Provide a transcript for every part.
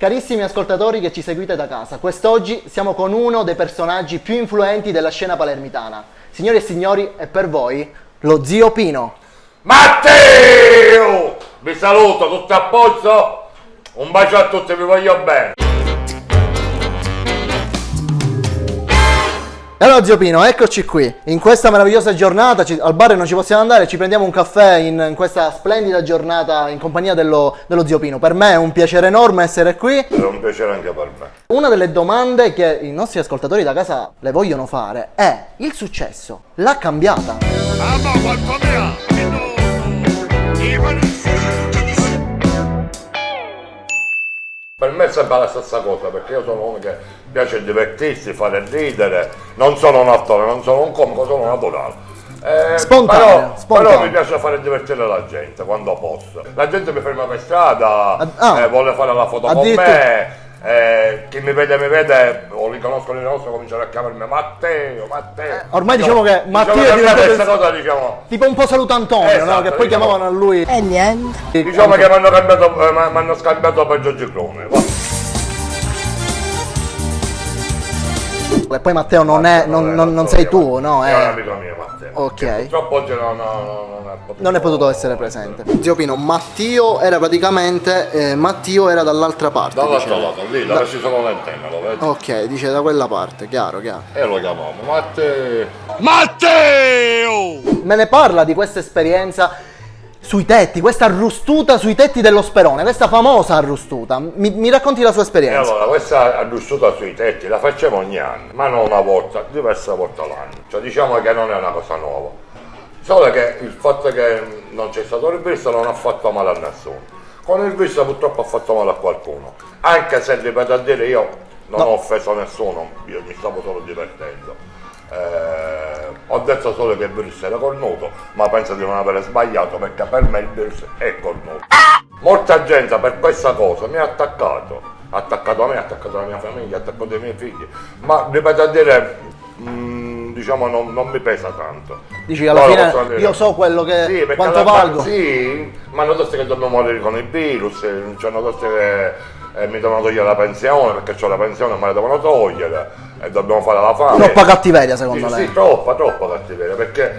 Carissimi ascoltatori che ci seguite da casa, quest'oggi siamo con uno dei personaggi più influenti della scena palermitana. Signori e signori, è per voi lo zio Pino. Matteo! Vi saluto, tutto a posto? Un bacio a tutti, vi voglio bene. Allora zio Pino, eccoci qui, in questa meravigliosa giornata, al bar non ci possiamo andare, ci prendiamo un caffè in questa splendida giornata in compagnia dello zio Pino. Per me è un piacere enorme essere qui. È un piacere anche per me. Una delle domande che i nostri ascoltatori da casa le vogliono fare è: il successo l'ha cambiata? Ah ma quanto mi ha? Per me è sempre la stessa cosa, perché io sono uno che piace divertirsi, fare ridere, non sono un attore, non sono un comico, sono naturale. Spontaneo. Però mi piace fare divertire la gente quando posso. La gente mi ferma per strada, vuole fare la foto con me. Chi mi vede, o li conosco, cominciano a chiamarmi Matteo. Ormai diciamo che Matteo è questa cosa, diciamo, tipo un po' Salutantonio, esatto, no? Che poi chiamavano a lui. E niente. Diciamo che mi hanno scambiato per Giorgio Crone. E poi Matteo non sei tu, no? È un amico mio, Matteo. Ok. Purtroppo oggi Non è potuto essere presente. Zio Pino, Matteo era praticamente Matteo era dall'altra parte. Dall'altro lato, lì dove ci sono le antenne, lo vedi? Ok, dice da quella parte, chiaro. E lo chiamiamo Matteo. Me ne parla di questa esperienza sui tetti, questa arrustuta sui tetti dello Sperone, questa famosa arrustuta. Mi racconti la sua E esperienza? allora, questa arrustuta sui tetti la facciamo ogni anno, ma non una volta, diverse volte all'anno. Cioè diciamo che non è una cosa nuova. Solo che il fatto che non c'è stato il visto non ha fatto male a nessuno. Con il visto purtroppo ha fatto male a qualcuno. Anche se, ripeto a dire, io non ho offeso nessuno, io mi stavo solo divertendo. Ho detto solo che il virus era cornuto, ma penso di non aver sbagliato, perché per me il virus è cornuto. Molta gente per questa cosa mi ha attaccato a me, ha attaccato la mia famiglia, ha attaccato i miei figli, ma ripeto a dire, diciamo non mi pesa tanto. Dici alla fine io so quello che sì, quanto valgo. Sì, ma hanno detto che dobbiamo morire con il virus, ci hanno detto che mi devono togliere la pensione, perché ho la pensione ma la devono togliere e dobbiamo fare la fame. Troppa cattiveria secondo lei? Sì, troppa cattiveria, perché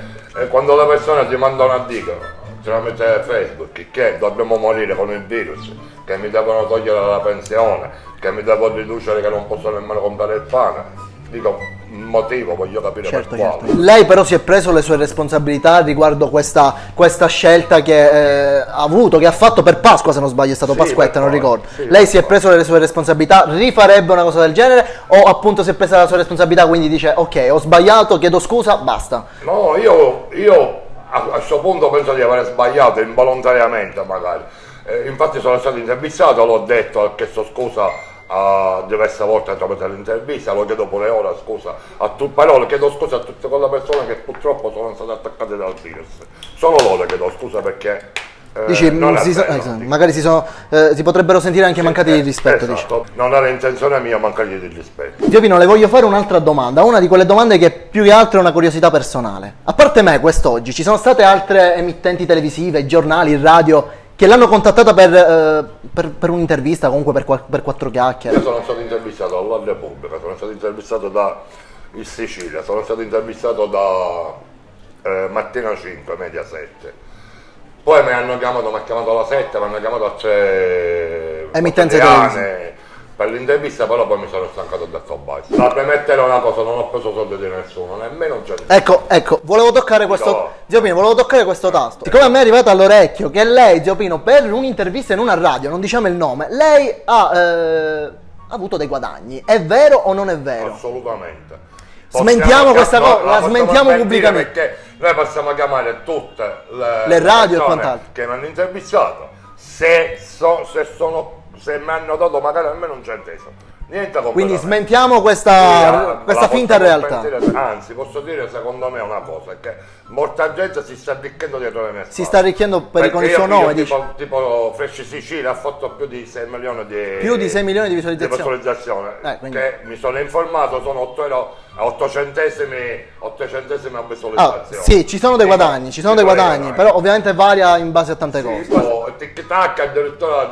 quando le persone ti mandano a dire tramite Facebook che dobbiamo morire con il virus, che mi devono togliere la pensione, che mi devo riducere, che non posso nemmeno comprare il pane, dico un motivo, voglio capire per quale. Certo. Lei però si è preso le sue responsabilità riguardo questa scelta che ha avuto, che ha fatto per Pasqua, se non sbaglio è stato Sì, Pasquetta, non ricordo. sì, Lei si è preso le sue responsabilità, rifarebbe una cosa del genere o appunto si è presa la sua responsabilità, quindi dice ok, ho sbagliato, chiedo scusa, basta. No, io a questo punto penso di aver sbagliato involontariamente magari. Infatti sono stato intervistato, l'ho detto, ho chiesto scusa diverse volte tramite l'intervista, lo chiedo pure ora scusa però le chiedo scusa a tutte quelle persone che purtroppo sono state attaccate dal virus. Solo loro chiedo scusa, perché Dici, magari si potrebbero sentire anche mancati di rispetto. Esatto. Dici. Non era intenzione mia mancargli di rispetto. Zio Pino, le voglio fare un'altra domanda, una di quelle domande che più che altro è una curiosità personale. A parte me, quest'oggi ci sono state altre emittenti televisive, giornali, radio che l'hanno contattata per un'intervista, comunque per quattro chiacchiere. Io sono stato intervistato alla Repubblica, sono stato intervistato da il Sicilia, sono stato intervistato da Mattina 5, Media 7. Poi mi ha chiamato la 7, mi hanno chiamato a 3 emittenze televisive per l'intervista, però poi mi sono stancato e ho detto basta. Da premettere una cosa, non ho preso soldi di nessuno, nemmeno un centesimo. Ecco, volevo toccare questo, Zio Pino, volevo toccare questo tasto. Siccome a me è arrivato all'orecchio che lei, Zio Pino, per un'intervista in una radio, non diciamo il nome, lei ha avuto dei guadagni. È vero o non è vero? Assolutamente. Smentiamo questa cosa, la smentiamo pubblicamente. Perché noi possiamo chiamare tutte le radio e quant'altro che mi hanno intervistato, se mi hanno dato magari almeno un centesimo. Niente. Quindi smentiamo questa finta realtà. Anzi, posso dire secondo me una cosa, che molta gente si sta arricchendo dietro le mie spalle. Si sta arricchendo con il suo nome, tipo Fresh Sicilia ha fatto più di 6 milioni di visualizzazioni. Che mi sono informato, sono 8 centesimi a visualizzazione. Sì, ci sono dei guadagni, però ovviamente varia in base a tante cose. Tic-tac addirittura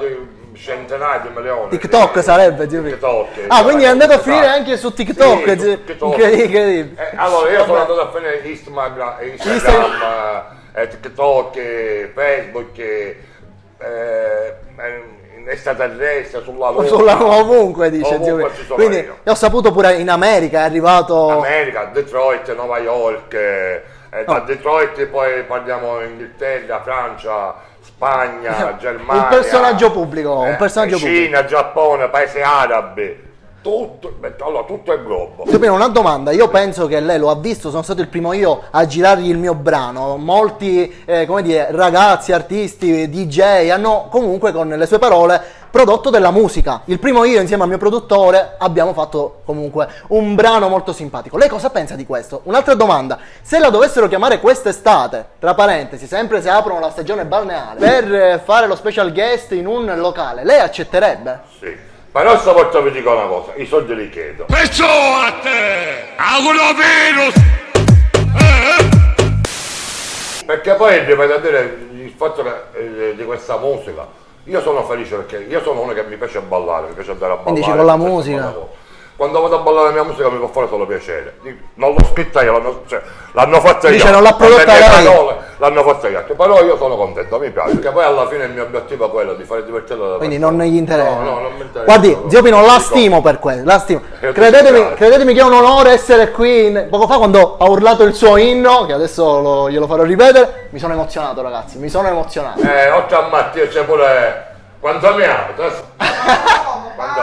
centinaia di milioni. TikTok sarebbe, zio Pino. TikTok. Quindi è andato a finire anche su TikTok. Sì, su TikTok. Incredibile. Allora io sono andato a finire Instagram, TikTok, Facebook, extraterrestre, sulla Luna. Ovunque dice zio Pino. Quindi io ho saputo pure in America è arrivato. America, Detroit, New York, da Detroit poi parliamo Inghilterra, Francia, Spagna, Germania. Un personaggio pubblico, un personaggio pubblico. Cina, Giappone, paesi arabi. Tutto, allora, tutto è globo. Zio Pino, una domanda, io penso che lei lo ha visto, sono stato il primo io a girargli il mio brano, molti come dire, ragazzi, artisti, DJ hanno comunque con le sue parole prodotto della musica. Il primo io insieme al mio produttore abbiamo fatto comunque un brano molto simpatico. Lei cosa pensa di questo? Un'altra domanda, se la dovessero chiamare quest'estate, tra parentesi, sempre se aprono la stagione balneare, per fare lo special guest in un locale, lei accetterebbe? Sì. Però stavolta vi dico una cosa, i soldi li chiedo. Perciò a te, auguro Perché poi ripeto a dire il fatto che, di questa musica, io sono felice perché io sono uno che mi piace ballare, mi piace andare a ballare. Quindi dici con la musica? Quando vado a ballare la mia musica mi può fare solo piacere. Non l'ho scritta io, l'hanno fatta io. Dice non l'ha prodotta lei. L'hanno fatta io. Però io sono contento, mi piace. Perché poi alla fine il mio obiettivo è quello di fare divertire la Quindi persona. non gli interessa. No, non mi interessa. Guardi, zio Pino, la stimo per questo, la stimo. Credetemi che è un onore essere qui. Poco fa quando ha urlato il suo inno, che adesso glielo farò ripetere, mi sono emozionato ragazzi, mi sono emozionato. Oltre a Mattia c'è pure... Quanto mi ami?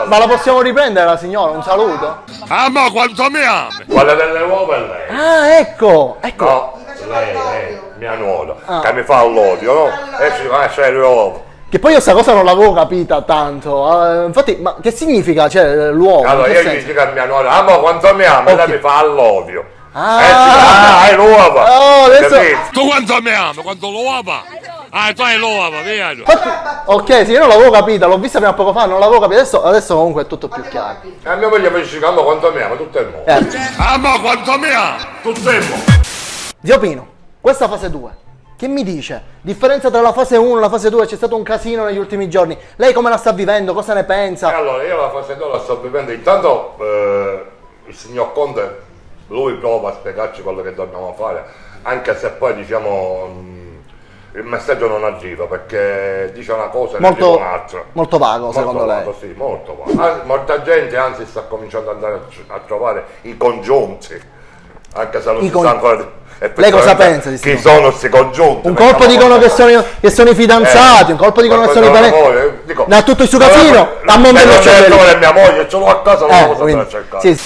Ma la possiamo riprendere la signora, un saluto? ma quanto mi ami! Quella delle uova è lei. Ah, ecco. No, lei, mia nuora, che mi fa l'odio, no? E ci c'è l'uovo. Che poi io sta cosa non l'avevo capita tanto. Infatti, ma che significa, cioè, l'uovo? Allora In che io gli senso? dico a mia nuora, ma quanto mi ami? Ok. Lei mi fa l'odio. Ah, è l'uova. Oh, adesso... Capito? Tu quanto mi ami? Quanto lo ama? Tu hai lo ama, via. Infatti, ok, sì, io non l'avevo capita, l'ho vista fino a poco fa, non l'avevo capita, adesso comunque è tutto più chiaro. E mia moglie mi dice, ma quanto mi ami? Tutto è mondo. Ma quanto mi ami! Tutto è mondo. Zio Pino, questa fase 2, che mi dice? Differenza tra la fase 1 e la fase 2, c'è stato un casino negli ultimi giorni, lei come la sta vivendo, cosa ne pensa? Allora io la fase 2 la sto vivendo, intanto il signor Conte, lui prova a spiegarci quello che dobbiamo fare, anche se poi diciamo... il messaggio non arriva perché dice una cosa e ne dice un'altra. Molto vago, secondo lei. Sì, molto vago. Molta gente anzi sta cominciando ad andare a trovare i congiunti, anche se non si sa ancora. Lei cosa pensa di chi sono questi congiunti? Un colpo dicono che sono i fidanzati, un colpo dicono che sono i parenti. Da tutto il suo casino, a Mondello c'è mia moglie, ce l'ho a casa, non lo so cercare. Sì.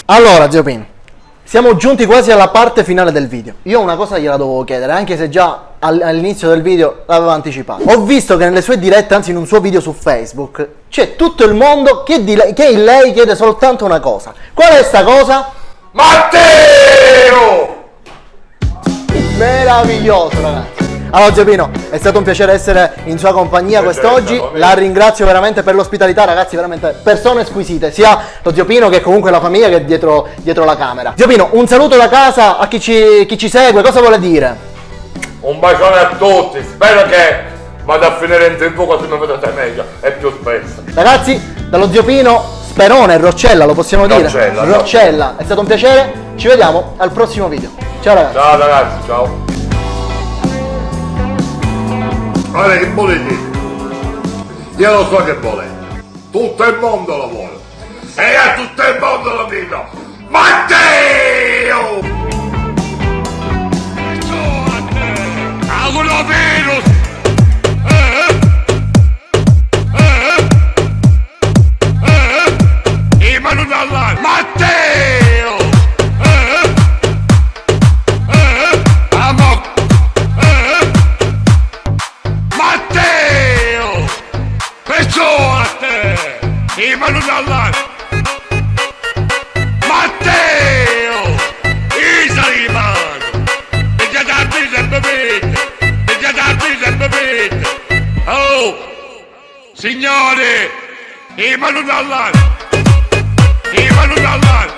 Allora, zio Pino, siamo giunti quasi alla parte finale del video. Io una cosa gliela dovevo chiedere, anche se già all'inizio del video l'avevo anticipato. Ho visto che nelle sue dirette, anzi in un suo video su Facebook, c'è tutto il mondo che in lei chiede soltanto una cosa. Qual è sta cosa? Matteo! Meraviglioso, ragazzi. Allora zio Pino, è stato un piacere essere in sua compagnia quest'oggi, la ringrazio veramente per l'ospitalità, ragazzi, veramente persone squisite, sia lo zio Pino che comunque la famiglia che è dietro la camera. Zio Pino, un saluto da casa a chi ci segue, cosa vuole dire? Un bacione a tutti, spero che vada a finire in tempo così mi vedete meglio e più spesso. Ragazzi, dallo zio Pino, Sperone, Roccella, lo possiamo dire? Roccella, è stato un piacere, ci vediamo al prossimo video. Ciao ragazzi. Ciao ragazzi, ciao. Guarda che volete? Io lo so che volete. Tutto il mondo lo vuole. E a tutto il mondo lo dico. Matteo! Auguro Manu dall'alto! Matteo! Matteo! Perciò a te! Manu dall'alto! Matteo! Isa di mano! E già da te sempre vede! E già da te sempre vede! Oh! Signore! Manu dall'alto! Ivan Udallar!